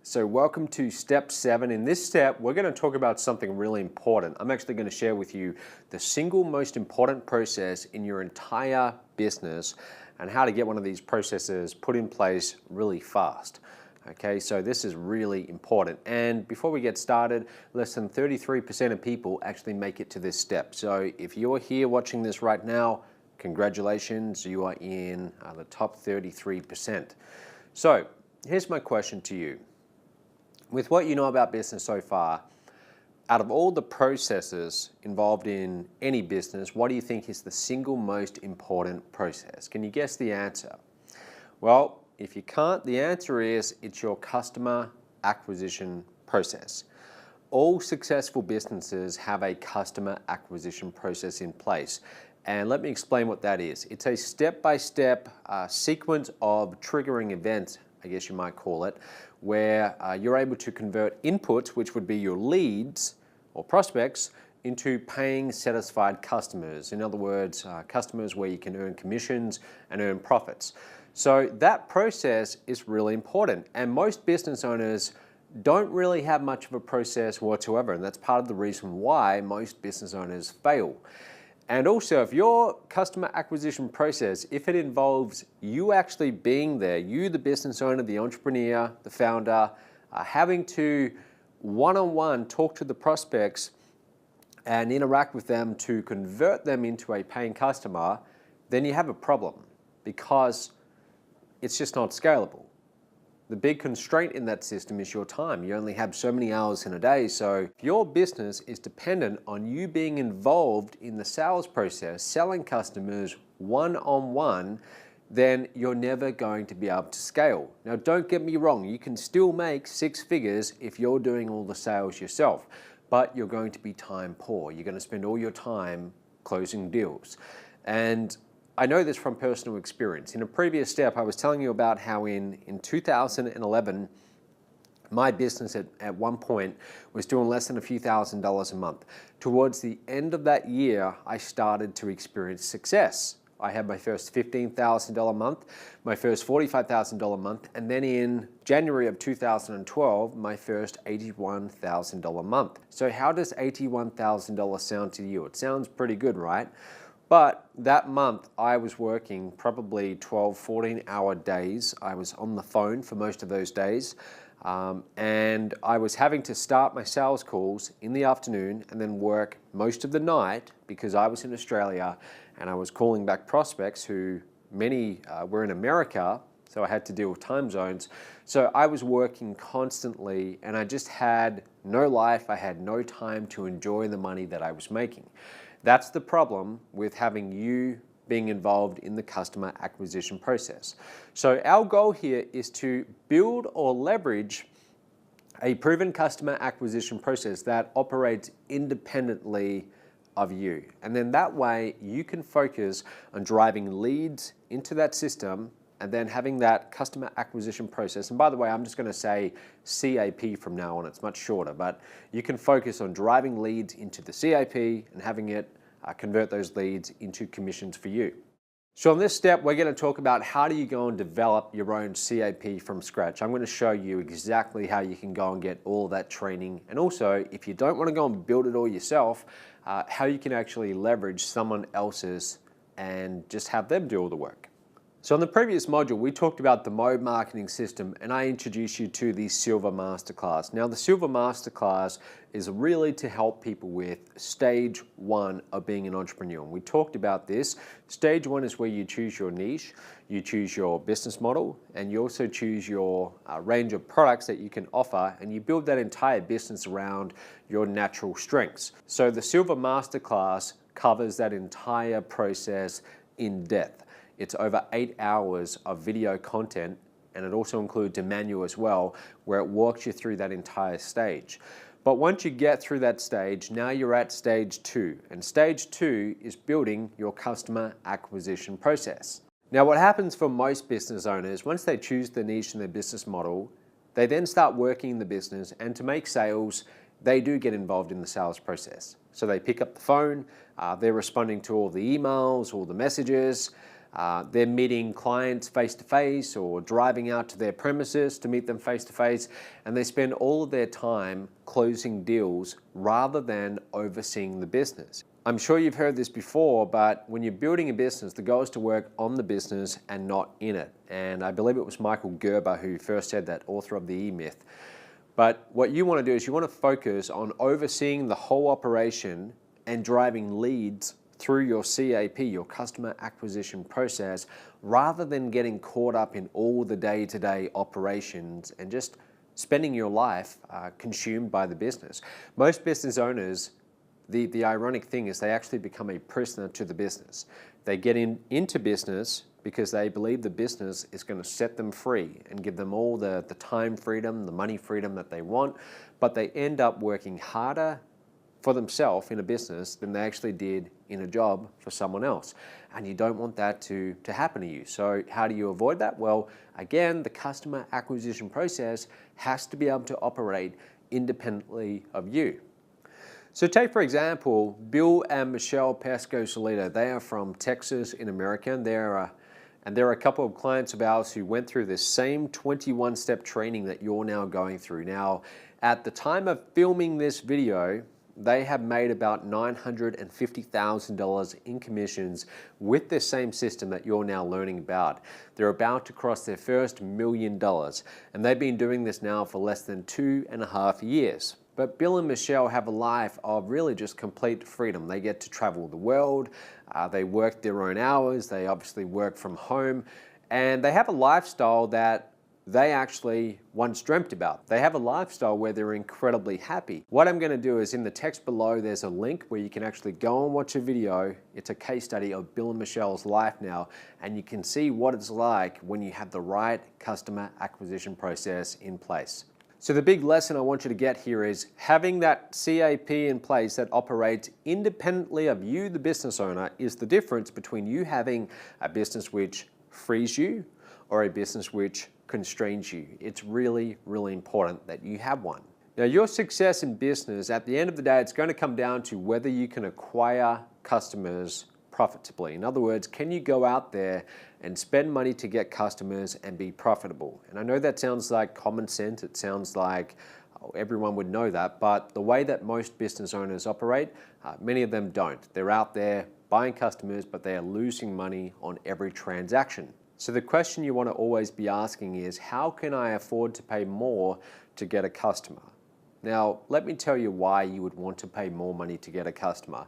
So welcome to step 7. In this step, we're going to talk about something really important. I'm actually going to share with you the single most important process in your entire business and how to get one of these processes put in place really fast. Okay, so this is really important. And before we get started, less than 33% of people actually make it to this step. So if you're here watching this right now, congratulations, you are in the top 33%. So here's my question to you. With what you know about business so far, out of all the processes involved in any business, what do you think is the single most important process? Can you guess the answer? Well, if you can't, the answer is it's your customer acquisition process. All successful businesses have a customer acquisition process in place. And let me explain what that is. It's a step-by-step sequence of triggering events, I guess you might call it, where you're able to convert inputs, which would be your leads or prospects, into paying satisfied customers. In other words, customers where you can earn commissions and earn profits. So that process is really important, and most business owners don't really have much of a process whatsoever, and that's part of the reason why most business owners fail. And also, if your customer acquisition process, if it involves you actually being there, you the business owner, the entrepreneur, the founder, having to one-on-one talk to the prospects and interact with them to convert them into a paying customer, then you have a problem because it's just not scalable. The big constraint in that system is your time. You only have so many hours in a day. So if your business is dependent on you being involved in the sales process, selling customers one-on-one, then you're never going to be able to scale. Now, don't get me wrong. You can still make 6 figures if you're doing all the sales yourself, but you're going to be time poor. You're going to spend all your time closing deals. And I know this from personal experience. In a previous step, I was telling you about how in 2011, my business at one point was doing less than a few $1,000s a month. Towards the end of that year, I started to experience success. I had my first $15,000 a month, my first $45,000 a month, and then in January of 2012, my first $81,000 a month. So how does $81,000 sound to you? It sounds pretty good, right? But that month I was working probably 12, 14-hour days. I was on the phone for most of those days. And I was having to start my sales calls in the afternoon and then work most of the night because I was in Australia and I was calling back prospects who many were in America, so I had to deal with time zones. So I was working constantly and I just had no life. I had no time to enjoy the money that I was making. That's the problem with having you being involved in the customer acquisition process. So our goal here is to build or leverage a proven customer acquisition process that operates independently of you. And then that way you can focus on driving leads into that system and then having that customer acquisition process. And by the way, I'm just going to say CAP from now on. It's much shorter, but you can focus on driving leads into the CAP and having it convert those leads into commissions for you. So in this step, we're going to talk about how do you go and develop your own CAP from scratch. I'm going to show you exactly how you can go and get all that training. And also, if you don't want to go and build it all yourself, how you can actually leverage someone else's and just have them do all the work. So in the previous module, we talked about the mode marketing system and I introduced you to the Silver Masterclass. Now the Silver Masterclass is really to help people with stage 1 of being an entrepreneur. And we talked about this. Stage 1 is where you choose your niche, you choose your business model, and you also choose your range of products that you can offer, and you build that entire business around your natural strengths. So the Silver Masterclass covers that entire process in depth. It's over 8 hours of video content, and it also includes a manual as well, where it walks you through that entire stage. But once you get through that stage, now you're at stage 2. And stage 2 is building your customer acquisition process. Now what happens for most business owners, once they choose the niche and their business model, they then start working in the business, and to make sales, they do get involved in the sales process. So they pick up the phone, they're responding to all the emails, all the messages, They're meeting clients face-to-face or driving out to their premises to meet them face-to-face, and they spend all of their time closing deals rather than overseeing the business. I'm sure you've heard this before, but when you're building a business, the goal is to work on the business and not in it. And I believe it was Michael Gerber who first said that, author of the E-Myth. But what you want to do is you want to focus on overseeing the whole operation and driving leads through your CAP, your customer acquisition process, rather than getting caught up in all the day-to-day operations and just spending your life consumed by the business. Most business owners, the ironic thing is they actually become a prisoner to the business. They get into business because they believe the business is going to set them free and give them all the time freedom, the money freedom that they want, but they end up working harder for themselves in a business than they actually did in a job for someone else. And you don't want that to happen to you. So how do you avoid that? Well, again, the customer acquisition process has to be able to operate independently of you. So take, for example, Bill and Michelle Pesco-Solito. They are from Texas in America, and there are a couple of clients of ours who went through this same 21-step training that you're now going through. Now, at the time of filming this video, they have made about $950,000 in commissions with this same system that you're now learning about. They're about to cross their first $1 million, and they've been doing this now for less than 2.5 years. But Bill and Michelle have a life of really just complete freedom. They get to travel the world, they work their own hours, they obviously work from home, and they have a lifestyle that they actually once dreamt about. They have a lifestyle where they're incredibly happy. What I'm going to do is in the text below, there's a link where you can actually go and watch a video. It's a case study of Bill and Michelle's life now, and you can see what it's like when you have the right customer acquisition process in place. So the big lesson I want you to get here is having that CAP in place that operates independently of you, the business owner, is the difference between you having a business which frees you or a business which constrains you. It's really, really important that you have one. Now, your success in business, at the end of the day, it's going to come down to whether you can acquire customers profitably. In other words, can you go out there and spend money to get customers and be profitable? And I know that sounds like common sense. It sounds like everyone would know that, but the way that most business owners operate, many of them don't. They're out there buying customers, but they are losing money on every transaction. So the question you want to always be asking is, how can I afford to pay more to get a customer? Now, let me tell you why you would want to pay more money to get a customer.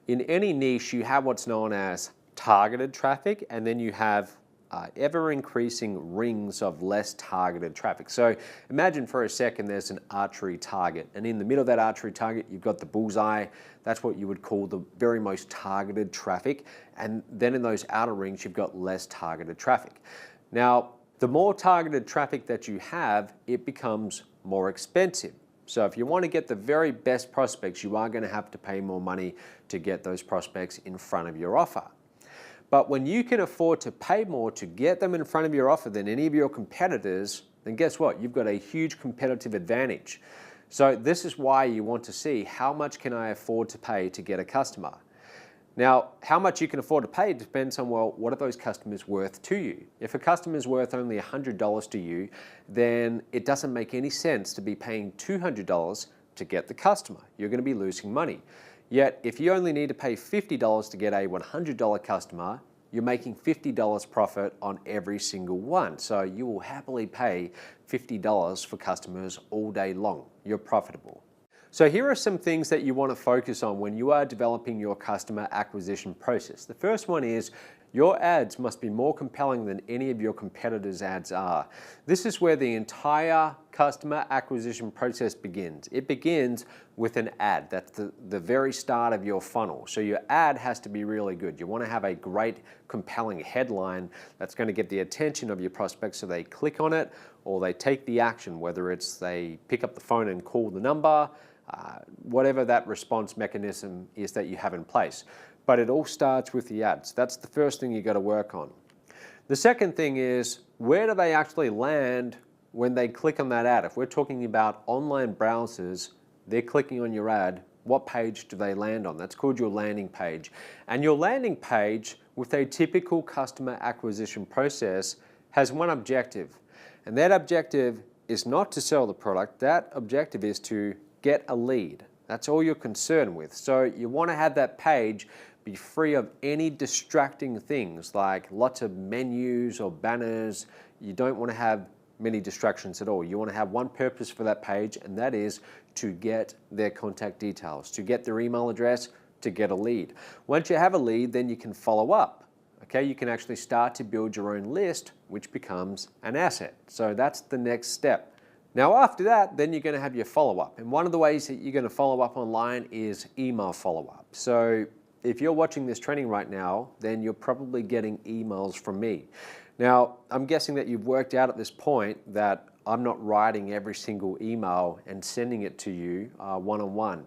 In any niche, you have what's known as targeted traffic, and then you have ever-increasing rings of less targeted traffic. So imagine for a second there's an archery target, and in the middle of that archery target, you've got the bullseye. That's what you would call the very most targeted traffic. And then in those outer rings, you've got less targeted traffic. Now, the more targeted traffic that you have, it becomes more expensive. So if you want to get the very best prospects, you are going to have to pay more money to get those prospects in front of your offer. But when you can afford to pay more to get them in front of your offer than any of your competitors, then guess what? You've got a huge competitive advantage. So this is why you want to see, how much can I afford to pay to get a customer? Now, how much you can afford to pay depends on, well, what are those customers worth to you? If a customer is worth only $100 to you, then it doesn't make any sense to be paying $200 to get the customer. You're going to be losing money. Yet, if you only need to pay $50 to get a $100 customer, you're making $50 profit on every single one. So you will happily pay $50 for customers all day long. You're profitable. So here are some things that you want to focus on when you are developing your customer acquisition process. The first one is your ads must be more compelling than any of your competitors' ads are. This is where the entire customer acquisition process begins. It begins with an ad. That's the very start of your funnel. So your ad has to be really good. You want to have a great, compelling headline that's going to get the attention of your prospects so they click on it or they take the action, whether it's they pick up the phone and call the number, whatever that response mechanism is that you have in place. But it all starts with the ads. That's the first thing you got to work on. The second thing is, where do they actually land when they click on that ad? If we're talking about online browsers, they're clicking on your ad, what page do they land on? That's called your landing page. And your landing page with a typical customer acquisition process has one objective. And that objective is not to sell the product, that objective is to get a lead. That's all you're concerned with. So you want to have that page be free of any distracting things like lots of menus or banners. You don't want to have many distractions at all. You want to have one purpose for that page, and that is to get their contact details, to get their email address, to get a lead. Once you have a lead, then you can follow up. Okay, you can actually start to build your own list, which becomes an asset. So that's the next step. Now after that, then you're going to have your follow-up. And one of the ways that you're going to follow up online is email follow-up. So if you're watching this training right now, then you're probably getting emails from me. Now, I'm guessing that you've worked out at this point that I'm not writing every single email and sending it to you one-on-one.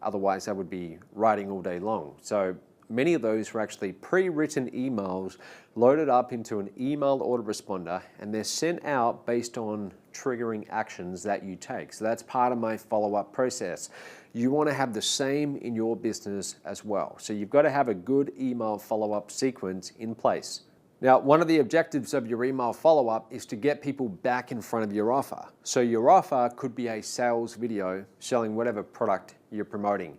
Otherwise, I would be writing all day long. So many of those are actually pre-written emails loaded up into an email autoresponder, and they're sent out based on triggering actions that you take. So that's part of my follow-up process. You want to have the same in your business as well. So you've got to have a good email follow-up sequence in place. Now, one of the objectives of your email follow-up is to get people back in front of your offer. So your offer could be a sales video selling whatever product you're promoting.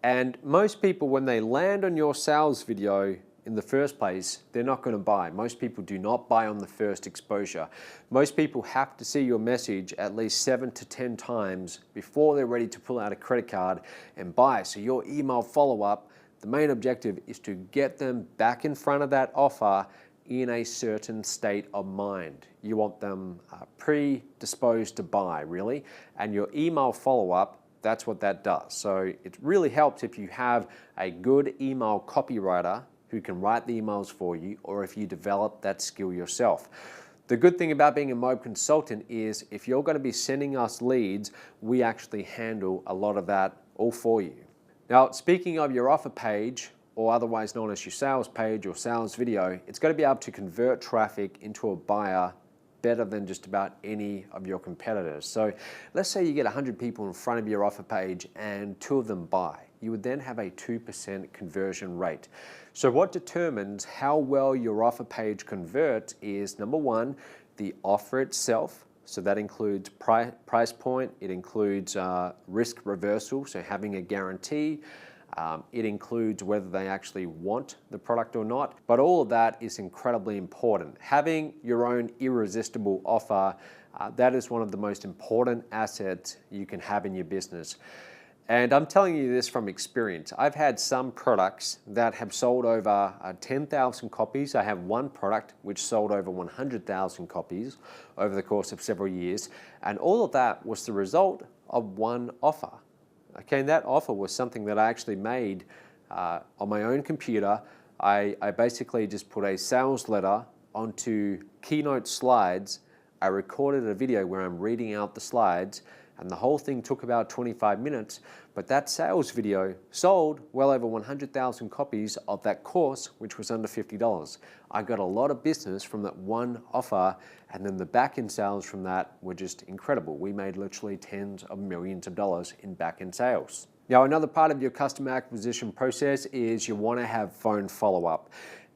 And most people, when they land on your sales video in the first place, they're not going to buy. Most people do not buy on the first exposure. Most people have to see your message at least 7 to 10 times before they're ready to pull out a credit card and buy. So your email follow-up, the main objective is to get them back in front of that offer in a certain state of mind. You want them predisposed to buy, really. And your email follow-up, that's what that does. So it really helps if you have a good email copywriter who can write the emails for you, or if you develop that skill yourself. The good thing about being a Mob consultant is if you're going to be sending us leads, we actually handle a lot of that all for you. Now, speaking of your offer page, or otherwise known as your sales page or sales video, it's got to be able to convert traffic into a buyer better than just about any of your competitors. So let's say you get 100 people in front of your offer page and 2 of them buy. You would then have a 2% conversion rate. So what determines how well your offer page converts is, number one, the offer itself. So that includes price point, it includes risk reversal, so having a guarantee. It includes whether they actually want the product or not, but all of that is incredibly important. Having your own irresistible offer, that is one of the most important assets you can have in your business. And I'm telling you this from experience. I've had some products that have sold over 10,000 copies. I have one product which sold over 100,000 copies over the course of several years, and all of that was the result of one offer. Okay, and that offer was something that I actually made on my own computer. I basically just put a sales letter onto Keynote slides. I recorded a video where I'm reading out the slides, and the whole thing took about 25 minutes, but that sales video sold well over 100,000 copies of that course, which was under $50. I got a lot of business from that one offer, and then the back-end sales from that were just incredible. We made literally tens of millions of dollars in back-end sales. Now, another part of your customer acquisition process is you want to have phone follow-up.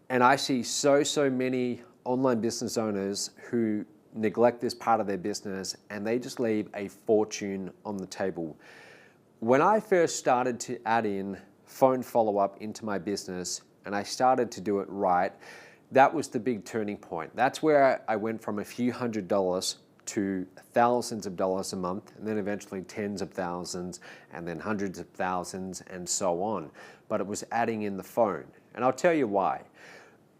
And I see so many online business owners who neglect this part of their business, and they just leave a fortune on the table. When I first started to add in phone follow-up into my business, and I started to do it right, that was the big turning point. That's where I went from a few $100s to thousands of dollars a month, and then eventually tens of thousands, and then hundreds of thousands, and so on. But it was adding in the phone. And I'll tell you why.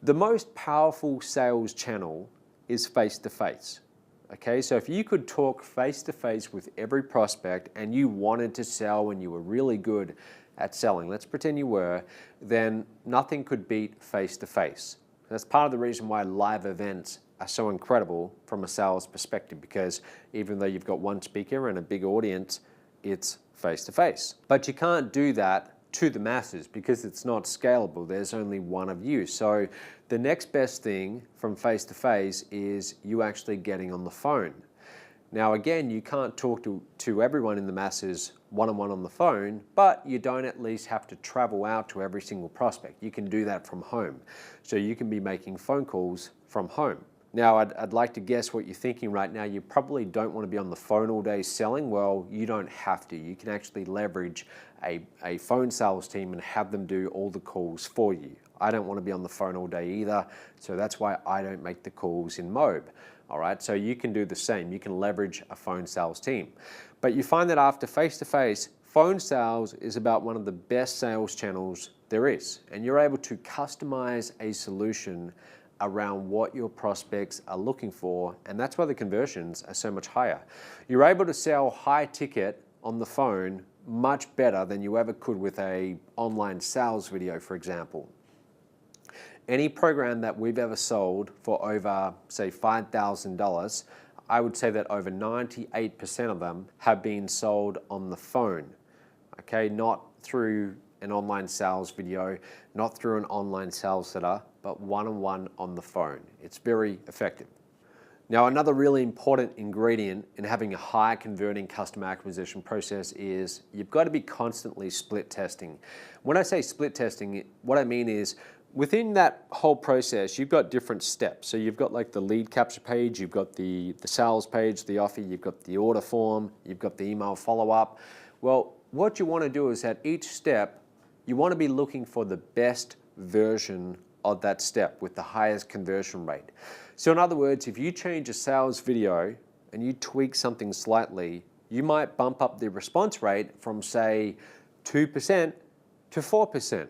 The most powerful sales channel is face-to-face. Okay, so if you could talk face-to-face with every prospect and you wanted to sell and you were really good at selling, let's pretend you were, then nothing could beat face-to-face. That's part of the reason why live events are so incredible from a sales perspective, because even though you've got one speaker and a big audience, it's face-to-face. But you can't do that to the masses because it's not scalable. There's only one of you. So the next best thing from face-to-face is you actually getting on the phone. Now again, you can't talk to everyone in the masses one-on-one on the phone, but you don't at least have to travel out to every single prospect. You can do that from home. So you can be making phone calls from home. Now, I'd like to guess what you're thinking right now. You probably don't want to be on the phone all day selling. Well, you don't have to. You can actually leverage a phone sales team and have them do all the calls for you. I don't want to be on the phone all day either, so that's why I don't make the calls in Mobe. All right, so you can do the same. You can leverage a phone sales team. But you find that after face-to-face, phone sales is about one of the best sales channels there is, and you're able to customize a solution around what your prospects are looking for, and that's why the conversions are so much higher. You're able to sell high ticket on the phone much better than you ever could with an online sales video, for example. Any program that we've ever sold for over, say, $5,000, I would say that over 98% of them have been sold on the phone, okay? Not through an online sales video, not through an online sales setter, but one-on-one on the phone. It's very effective. Now, another really important ingredient in having a high converting customer acquisition process is you've got to be constantly split testing. When I say split testing, what I mean is within that whole process, you've got different steps. So you've got like the lead capture page, you've got the sales page, the offer, you've got the order form, you've got the email follow-up. Well, what you want to do is at each step, you want to be looking for the best version of that step with the highest conversion rate. So in other words, if you change a sales video and you tweak something slightly, you might bump up the response rate from say 2% to 4%.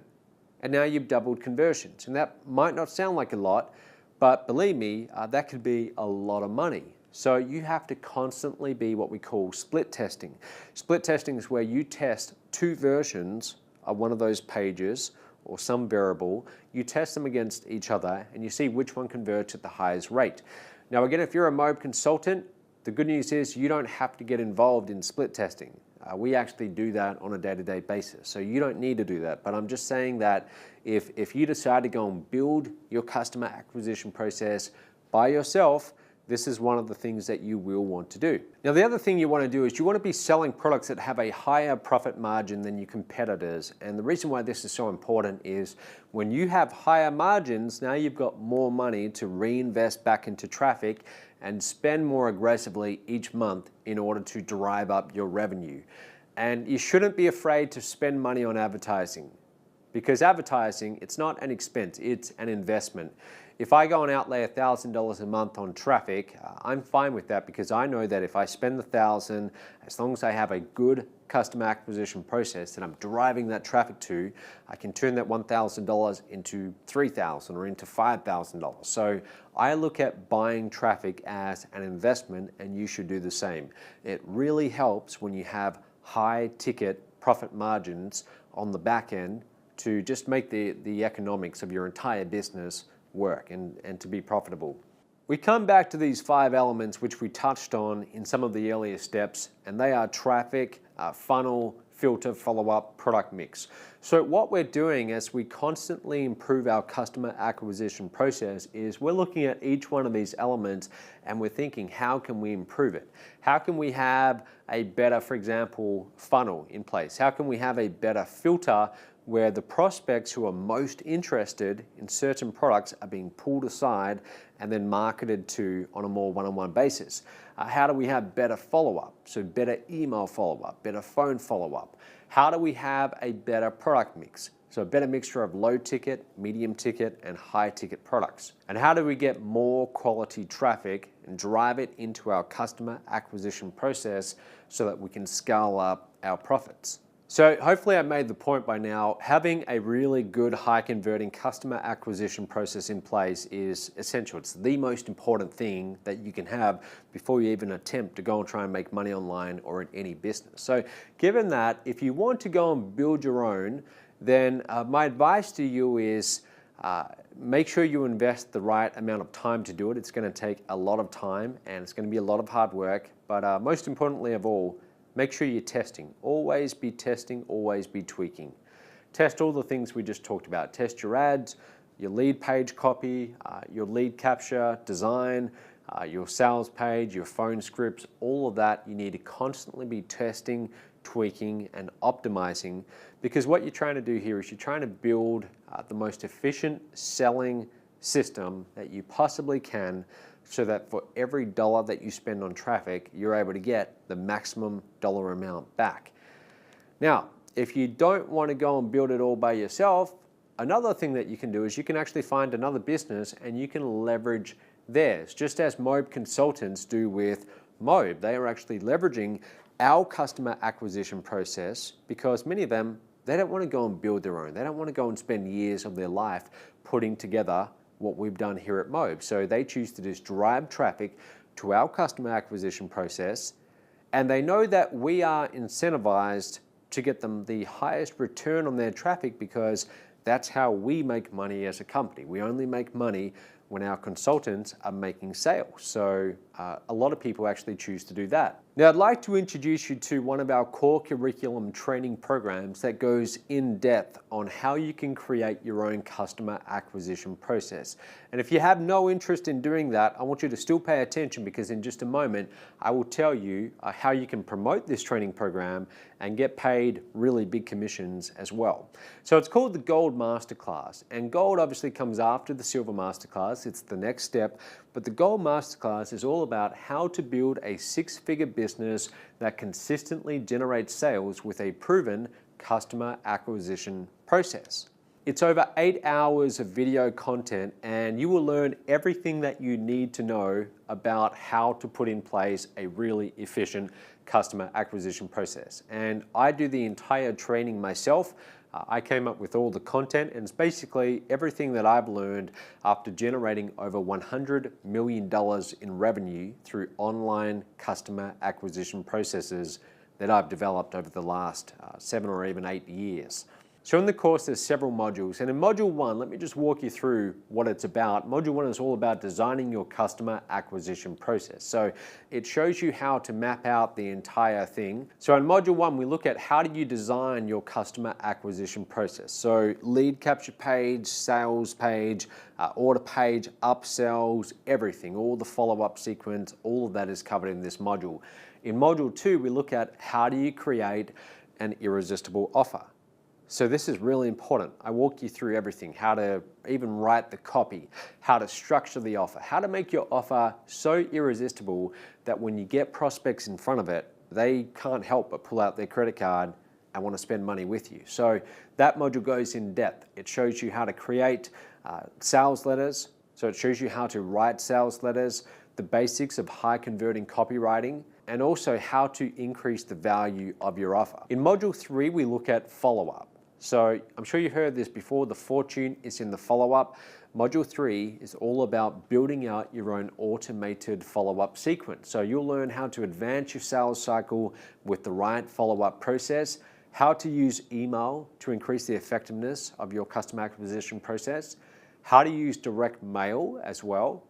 And now you've doubled conversions. And that might not sound like a lot, but believe me, that could be a lot of money. So you have to constantly be what we call split testing. Split testing is where you test two versions of one of those pages or some variable, you test them against each other and you see which one converts at the highest rate. Now again, if you're a Mobe consultant, the good news is you don't have to get involved in split testing. We actually do that on a day-to-day basis, so you don't need to do that. But I'm just saying that if you decide to go and build your customer acquisition process by yourself, this is one of the things that you will want to do. Now, the other thing you want to do is you want to be selling products that have a higher profit margin than your competitors. And the reason why this is so important is when you have higher margins, now you've got more money to reinvest back into traffic and spend more aggressively each month in order to drive up your revenue. And you shouldn't be afraid to spend money on advertising, because advertising, it's not an expense, it's an investment. If I go and outlay $1,000 a month on traffic, I'm fine with that, because I know that if I spend the $1,000, as long as I have a good customer acquisition process that I'm driving that traffic to, I can turn that $1,000 into $3,000 or into $5,000. So I look at buying traffic as an investment, and you should do the same. It really helps when you have high ticket profit margins on the back end to just make the economics of your entire business work and to be profitable. We come back to these 5 elements which we touched on in some of the earlier steps, and they are traffic, funnel, filter, follow-up, product mix. So what we're doing as we constantly improve our customer acquisition process is we're looking at each one of these elements and we're thinking, how can we improve it? How can we have a better, for example, funnel in place? How can we have a better filter where the prospects who are most interested in certain products are being pulled aside and then marketed to on a more one-on-one basis? How do we have better follow-up? So better email follow-up, better phone follow-up. How do we have a better product mix? So a better mixture of low ticket, medium ticket, and high ticket products. And how do we get more quality traffic and drive it into our customer acquisition process so that we can scale up our profits? So hopefully I made the point by now. Having a really good high converting customer acquisition process in place is essential. It's the most important thing that you can have before you even attempt to go and try and make money online or in any business. So given that, if you want to go and build your own, then my advice to you is make sure you invest the right amount of time to do it. It's going to take a lot of time and it's going to be a lot of hard work, but most importantly of all, make sure you're testing. Always be testing, always be tweaking. Test all the things we just talked about. Test your ads, your lead page copy, your lead capture, design, your sales page, your phone scripts, all of that, you need to constantly be testing, tweaking, and optimizing, because what you're trying to do here is you're trying to build the most efficient selling system that you possibly can, so that for every dollar that you spend on traffic, you're able to get the maximum dollar amount back. Now, if you don't want to go and build it all by yourself, another thing that you can do is you can actually find another business and you can leverage theirs, just as Mobe consultants do with Mobe. They are actually leveraging our customer acquisition process, because many of them, they don't want to go and build their own. They don't want to go and spend years of their life putting together what we've done here at Mobe. So they choose to just drive traffic to our customer acquisition process, and they know that we are incentivized to get them the highest return on their traffic, because that's how we make money as a company. We only make money when our consultants are making sales. So a lot of people actually choose to do that. Now, I'd like to introduce you to one of our core curriculum training programs that goes in depth on how you can create your own customer acquisition process. And if you have no interest in doing that, I want you to still pay attention, because in just a moment, I will tell you how you can promote this training program and get paid really big commissions as well. So it's called the Gold Masterclass, and Gold obviously comes after the Silver Masterclass. It's the next step, but the Gold Masterclass is all about how to build a six-figure business that consistently generates sales with a proven customer acquisition process. It's over 8 hours of video content, and you will learn everything that you need to know about how to put in place a really efficient customer acquisition process. And I do the entire training myself. I came up with all the content, and it's basically everything that I've learned after generating over $100 million in revenue through online customer acquisition processes that I've developed over the last 7 or even 8 years. So in the course, there's several modules, and in module 1, let me just walk you through what it's about. Module 1 is all about designing your customer acquisition process. So it shows you how to map out the entire thing. So in module 1, we look at how do you design your customer acquisition process. So lead capture page, sales page, order page, upsells, everything, all the follow-up sequence, all of that is covered in this module. In module 2, we look at how do you create an irresistible offer. So this is really important. I walk you through everything, how to even write the copy, how to structure the offer, how to make your offer so irresistible that when you get prospects in front of it, they can't help but pull out their credit card and want to spend money with you. So that module goes in depth. It shows you how to create sales letters. So it shows you how to write sales letters, the basics of high converting copywriting, and also how to increase the value of your offer. In module 3, we look at follow-up. So I'm sure you've heard this before, the fortune is in the follow-up. Module 3 is all about building out your own automated follow-up sequence. So you'll learn how to advance your sales cycle with the right follow-up process, how to use email to increase the effectiveness of your customer acquisition process, how to use direct mail as well,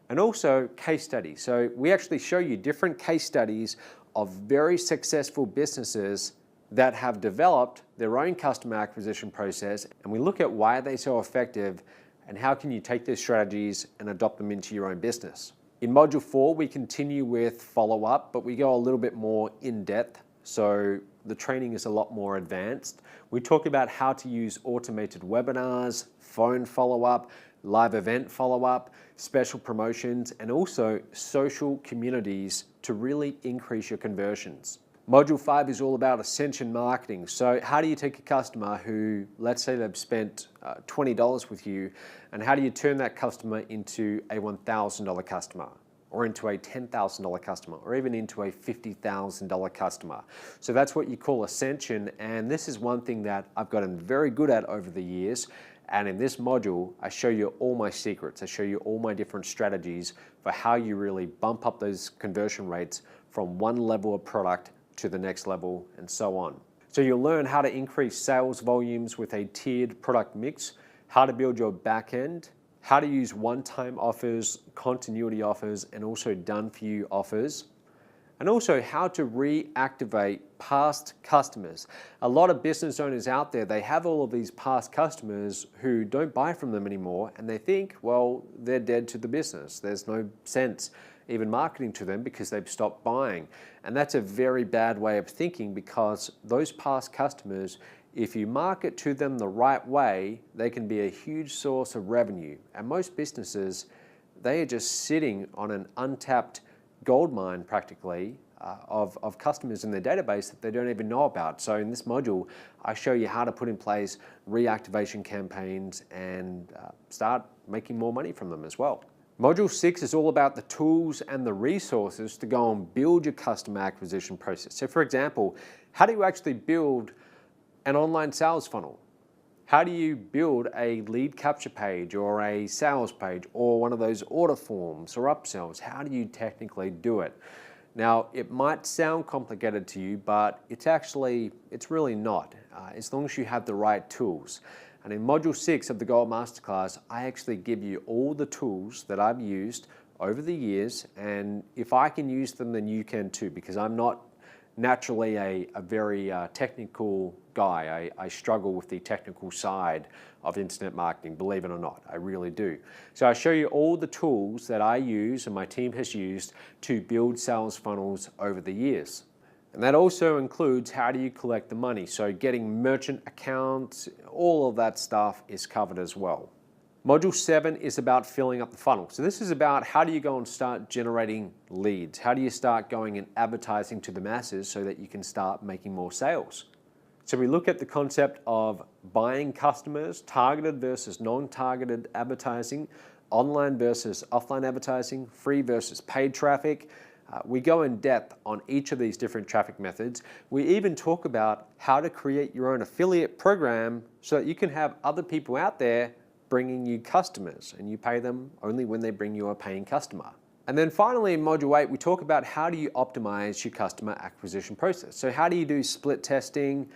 and also case studies. So we actually show you different case studies of very successful businesses that have developed their own customer acquisition process, and we look at why they're so effective and how can you take these strategies and adopt them into your own business. In module 4, we continue with follow-up, but we go a little bit more in depth. So the training is a lot more advanced. We talk about how to use automated webinars, phone follow-up, live event follow-up, special promotions, and also social communities to really increase your conversions. Module 5 is all about ascension marketing. So how do you take a customer who, let's say they've spent $20 with you, and how do you turn that customer into a $1,000 customer, or into a $10,000 customer, or even into a $50,000 customer? So that's what you call ascension, and this is one thing that I've gotten very good at over the years. And in this module, I show you all my secrets. I show you all my different strategies for how you really bump up those conversion rates from one level of product to the next level, and so on. So you'll learn how to increase sales volumes with a tiered product mix, how to build your back end, how to use one-time offers, continuity offers, and also done-for-you offers. and also how to reactivate past customers. A lot of business owners out there, they have all of these past customers who don't buy from them anymore, and they think, well, they're dead to the business. There's no sense even marketing to them because they've stopped buying. And that's a very bad way of thinking, because those past customers, if you market to them the right way, they can be a huge source of revenue. And most businesses, they are just sitting on an untapped gold mine practically of customers in their database that they don't even know about. So in this module, I show you how to put in place reactivation campaigns and start making more money from them as well. Module 6 is all about the tools and the resources to go and build your customer acquisition process. So for example, how do you actually build an online sales funnel? How do you build a lead capture page or a sales page or one of those order forms or upsells? How do you technically do it? Now, it might sound complicated to you, but it's really not, as long as you have the right tools. And in Module 6 of the Gold Masterclass, I actually give you all the tools that I've used over the years, and if I can use them, then you can too, because I'm not naturally a very technical guy. I struggle with the technical side of internet marketing, believe it or not, I really do. So I show you all the tools that I use and my team has used to build sales funnels over the years. And that also includes how do you collect the money. So getting merchant accounts, all of that stuff is covered as well. Module 7 is about filling up the funnel. So this is about how do you go and start generating leads? How do you start going and advertising to the masses so that you can start making more sales? So we look at the concept of buying customers, targeted versus non-targeted advertising, online versus offline advertising, free versus paid traffic. We go in depth on each of these different traffic methods. We even talk about how to create your own affiliate program so that you can have other people out there bringing you customers, and you pay them only when they bring you a paying customer. And then finally in Module 8, we talk about how do you optimize your customer acquisition process. So how do you do split testing?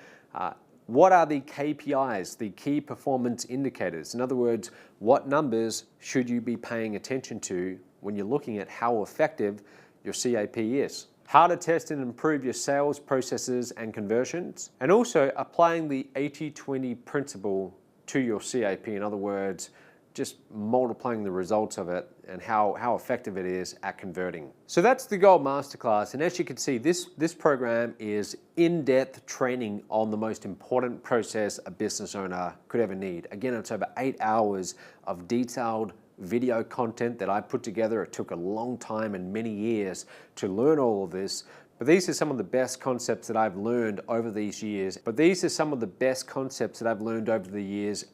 What are the KPIs, the key performance indicators? In other words, what numbers should you be paying attention to when you're looking at how effective your CAP is? How to test and improve your sales processes and conversions, and also applying the 80-20 principle to your CAP. In other words, just multiplying the results of it and how effective it is at converting. So that's the Gold Masterclass, and as you can see, this program is in-depth training on the most important process a business owner could ever need. Again, it's over 8 hours of detailed video content that I put together. It took a long time and many years to learn all of this, but these are some of the best concepts that I've learned over these years.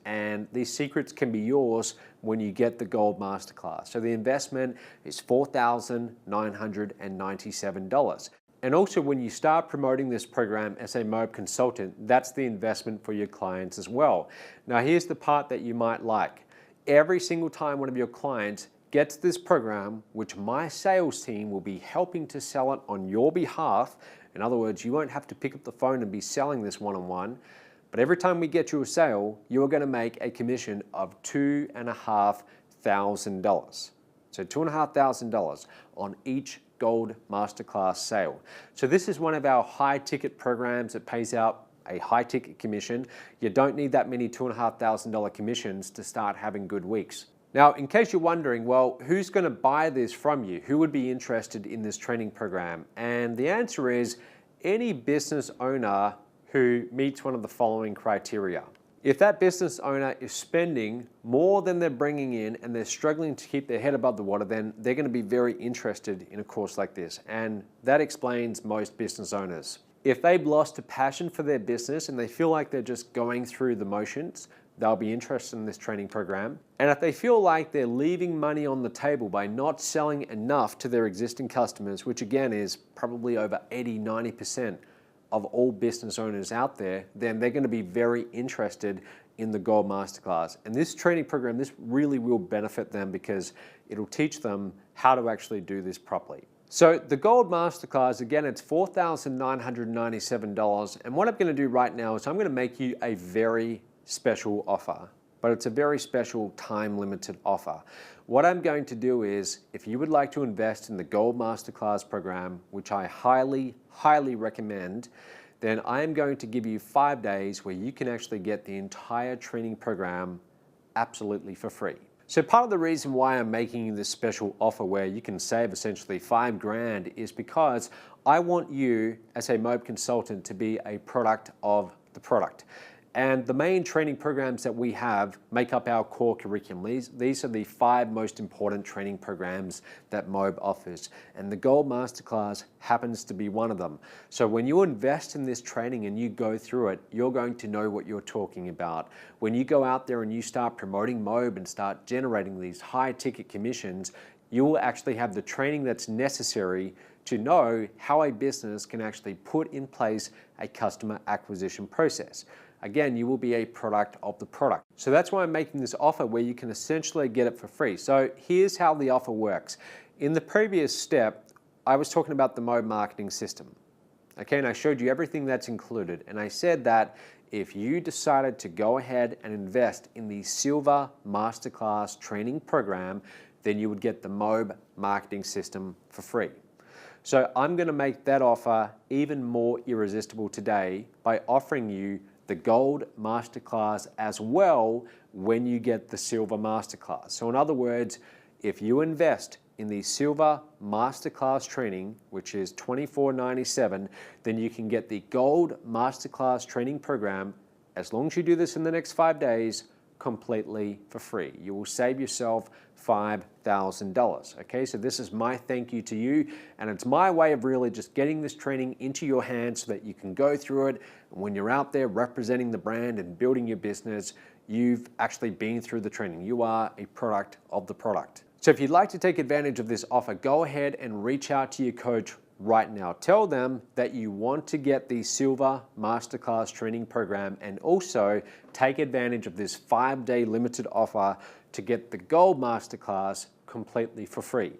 And these secrets can be yours when you get the Gold Masterclass. So the investment is $4,997. And also when you start promoting this program as a MOB consultant, that's the investment for your clients as well. Now here's the part that you might like. Every single time one of your clients gets this program, which my sales team will be helping to sell it on your behalf. In other words, you won't have to pick up the phone and be selling this one-on-one, but every time we get you a sale, you're going to make a commission of $2,500. So $2,500 on each Gold Masterclass sale. So this is one of our high ticket programs that pays out a high ticket commission. You don't need that many $2,500 commissions to start having good weeks. Now, in case you're wondering, well, who's going to buy this from you? Who would be interested in this training program? And the answer is any business owner who meets one of the following criteria. If that business owner is spending more than they're bringing in and they're struggling to keep their head above the water, then they're going to be very interested in a course like this. And that explains most business owners. If they've lost a passion for their business and they feel like they're just going through the motions, they'll be interested in this training program. And if they feel like they're leaving money on the table by not selling enough to their existing customers, which again is probably over 80-90% of all business owners out there, then they're going to be very interested in the Gold Masterclass. And this training program, this really will benefit them because it'll teach them how to actually do this properly. So the Gold Masterclass, again, it's $4,997. And what I'm going to do right now is I'm going to make you a very special offer. but it's a very special time-limited offer. What I'm going to do is, if you would like to invest in the Gold Masterclass program, which I highly, highly recommend, then I am going to give you 5 days where you can actually get the entire training program absolutely for free. So part of the reason why I'm making you this special offer where you can save essentially $5,000 is because I want you as a MOB consultant to be a product of the product. And the main training programs that we have make up our core curriculum. These are the 5 most important training programs that MOB offers. And the Gold Masterclass happens to be one of them. So when you invest in this training and you go through it, you're going to know what you're talking about. When you go out there and you start promoting MOB and start generating these high ticket commissions, you will actually have the training that's necessary to know how a business can actually put in place a customer acquisition process. Again, you will be a product of the product. So that's why I'm making this offer where you can essentially get it for free. So here's how the offer works. In the previous step, I was talking about the MOB marketing system. Okay, and I showed you everything that's included. And I said that if you decided to go ahead and invest in the Silver Masterclass training program, then you would get the MOB marketing system for free. So I'm going to make that offer even more irresistible today by offering you the Gold Masterclass as well when you get the Silver Masterclass. So in other words, if you invest in the Silver Masterclass training, which is $24.97, then you can get the Gold Masterclass training program, as long as you do this in the next 5 days, completely for free. You will save yourself $5,000. Okay, so this is my thank you to you, and it's my way of really just getting this training into your hands so that you can go through it. And when you're out there representing the brand and building your business, you've actually been through the training. You are a product of the product. So if you'd like to take advantage of this offer, go ahead and reach out to your coach right now. Tell them that you want to get the Silver Masterclass training program and also take advantage of this 5-day limited offer to get the Gold Masterclass completely for free.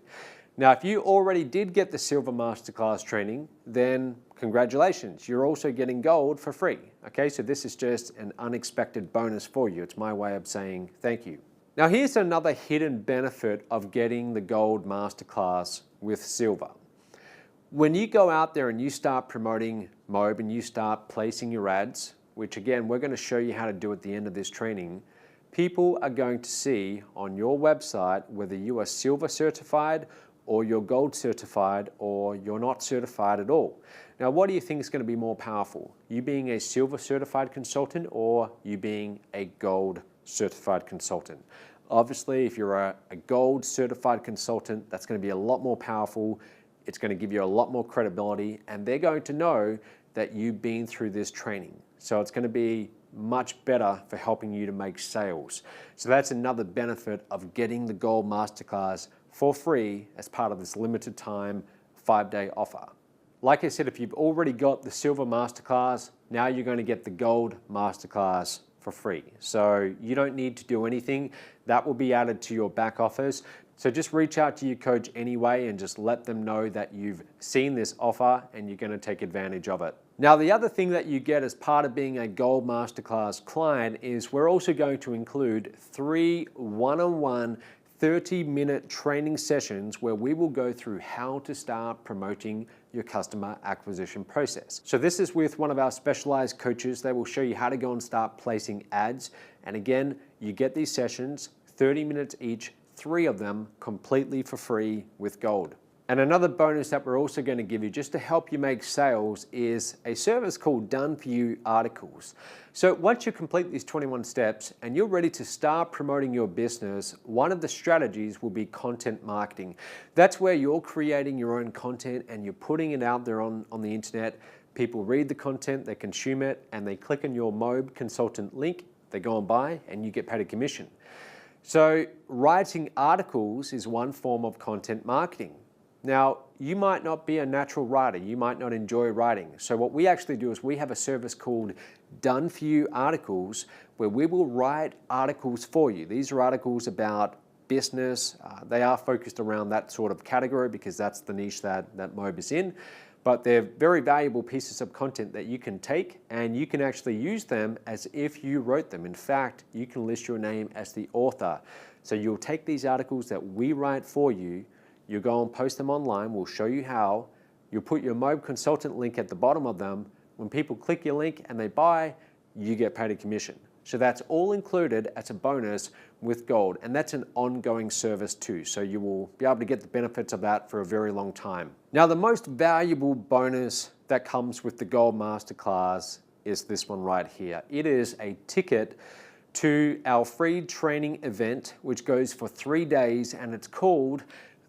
Now, if you already did get the Silver Masterclass training, then congratulations, you're also getting Gold for free. Okay, so this is just an unexpected bonus for you. It's my way of saying thank you. Now, here's another hidden benefit of getting the Gold Masterclass with Silver. When you go out there and you start promoting MOB and you start placing your ads, which again, we're going to show you how to do at the end of this training, people are going to see on your website whether you are Silver certified or you're Gold certified or you're not certified at all. Now, what do you think is going to be more powerful? You being a Silver certified consultant or you being a Gold certified consultant? Obviously, if you're a Gold certified consultant, that's going to be a lot more powerful. It's going to give you a lot more credibility, and they're going to know that you've been through this training. So it's going to be much better for helping you to make sales. So that's another benefit of getting the Gold Masterclass for free as part of this limited time 5-day offer. Like I said, if you've already got the Silver Masterclass, now you're going to get the Gold Masterclass for free. So you don't need to do anything. That will be added to your back office. So just reach out to your coach anyway and just let them know that you've seen this offer and you're going to take advantage of it. Now, the other thing that you get as part of being a Gold Masterclass client is we're also going to include 3 one-on-one 30-minute training sessions where we will go through how to start promoting your customer acquisition process. So this is with one of our specialized coaches. They will show you how to go and start placing ads. And again, you get these sessions, 30 minutes each, 3 of them completely for free with Gold. And another bonus that we're also going to give you just to help you make sales is a service called Done For You Articles. So once you complete these 21 steps and you're ready to start promoting your business, one of the strategies will be content marketing. That's where you're creating your own content and you're putting it out there on the internet. People read the content, they consume it, and they click on your MOB consultant link, they go and buy, and you get paid a commission. So writing articles is one form of content marketing. Now, you might not be a natural writer. You might not enjoy writing. So what we actually do is we have a service called Done For You Articles where we will write articles for you. These are articles about business. They are focused around that sort of category because that's the niche that MOB is in. but they're very valuable pieces of content that you can take and you can actually use them as if you wrote them. In fact, you can list your name as the author. So you'll take these articles that we write for you, you'll go and post them online, we'll show you how, you'll put your Mob Consultant link at the bottom of them. When people click your link and they buy, you get paid a commission. So that's all included as a bonus with Gold, and that's an ongoing service too. So you will be able to get the benefits of that for a very long time. Now, the most valuable bonus that comes with the Gold Masterclass is this one right here. It is a ticket to our free training event, which goes for 3 days, and it's called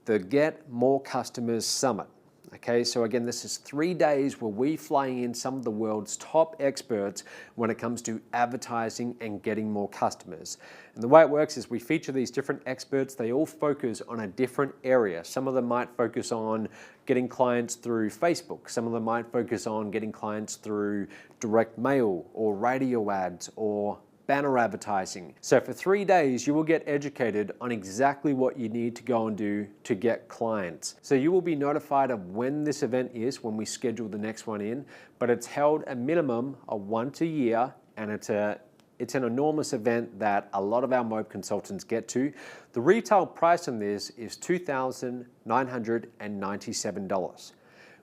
the Get More Customers Summit. Okay, so again, this is 3 days where we fly in some of the world's top experts when it comes to advertising and getting more customers. And the way it works is we feature these different experts. They all focus on a different area. Some of them might focus on getting clients through Facebook. Some of them might focus on getting clients through direct mail or radio ads or banner advertising. So for 3 days, you will get educated on exactly what you need to go and do to get clients. So you will be notified of when this event is, when we schedule the next one in, but it's held a minimum of once a year, and it's an enormous event that a lot of our Mob consultants get to. The retail price on this is $2,997.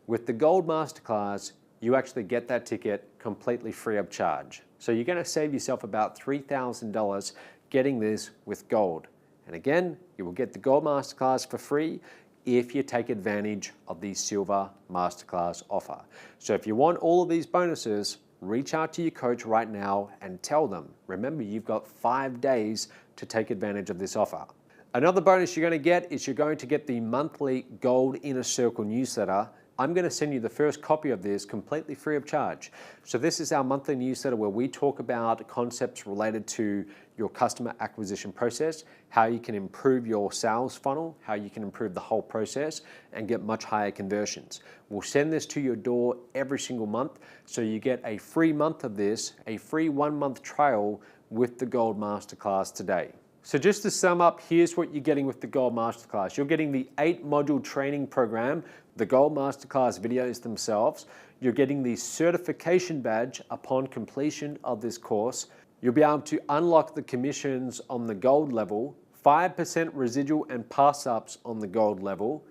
With the Gold Masterclass, you actually get that ticket completely free of charge. So you're going to save yourself about $3,000 getting this with Gold. And again, you will get the Gold Masterclass for free if you take advantage of the Silver Masterclass offer. So if you want all of these bonuses, reach out to your coach right now and tell them. Remember, you've got 5 days to take advantage of this offer. Another bonus you're going to get is you're going to get the monthly Gold Inner Circle newsletter. I'm going to send you the first copy of this completely free of charge. So this is our monthly newsletter where we talk about concepts related to your customer acquisition process, how you can improve your sales funnel, how you can improve the whole process and get much higher conversions. We'll send this to your door every single month, so you get a free month of this, a free 1-month trial with the Gold Masterclass today. So just to sum up, here's what you're getting with the Gold Masterclass. You're getting the 8-module training program, the Gold Masterclass videos themselves. You're getting the certification badge upon completion of this course. You'll be able to unlock the commissions on the Gold level, 5% residual and pass-ups on the Gold level,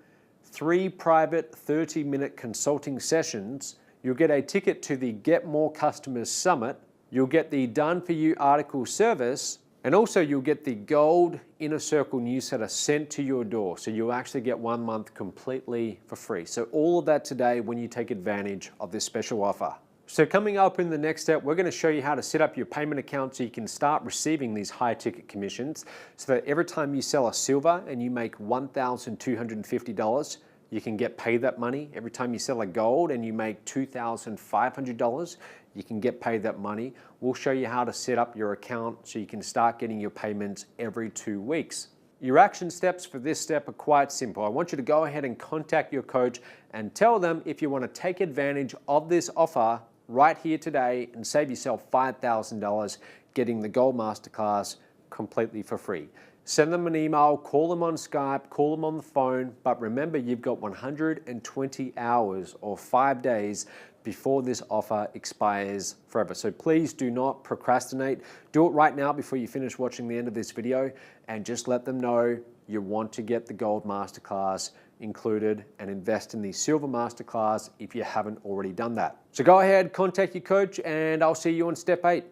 3 private 30-minute consulting sessions. You'll get a ticket to the Get More Customers Summit. You'll get the Done For You article service. And also you'll get the Gold Inner Circle newsletter sent to your door. So you'll actually get 1 month completely for free. So all of that today when you take advantage of this special offer. So coming up in the next step, we're going to show you how to set up your payment account so you can start receiving these high ticket commissions, so that every time you sell a silver and you make $1,250, you can get paid that money. Every time you sell a gold and you make $2,500, you can get paid that money. We'll show you how to set up your account so you can start getting your payments every 2 weeks. Your action steps for this step are quite simple. I want you to go ahead and contact your coach and tell them if you want to take advantage of this offer right here today and save yourself $5,000 getting the Gold Masterclass completely for free. Send them an email, call them on Skype, call them on the phone, but remember you've got 120 hours or 5 days before this offer expires forever. So please do not procrastinate. Do it right now before you finish watching the end of this video, and just let them know you want to get the Gold Masterclass included and invest in the Silver Masterclass if you haven't already done that. So go ahead, contact your coach, and I'll see you on step 8.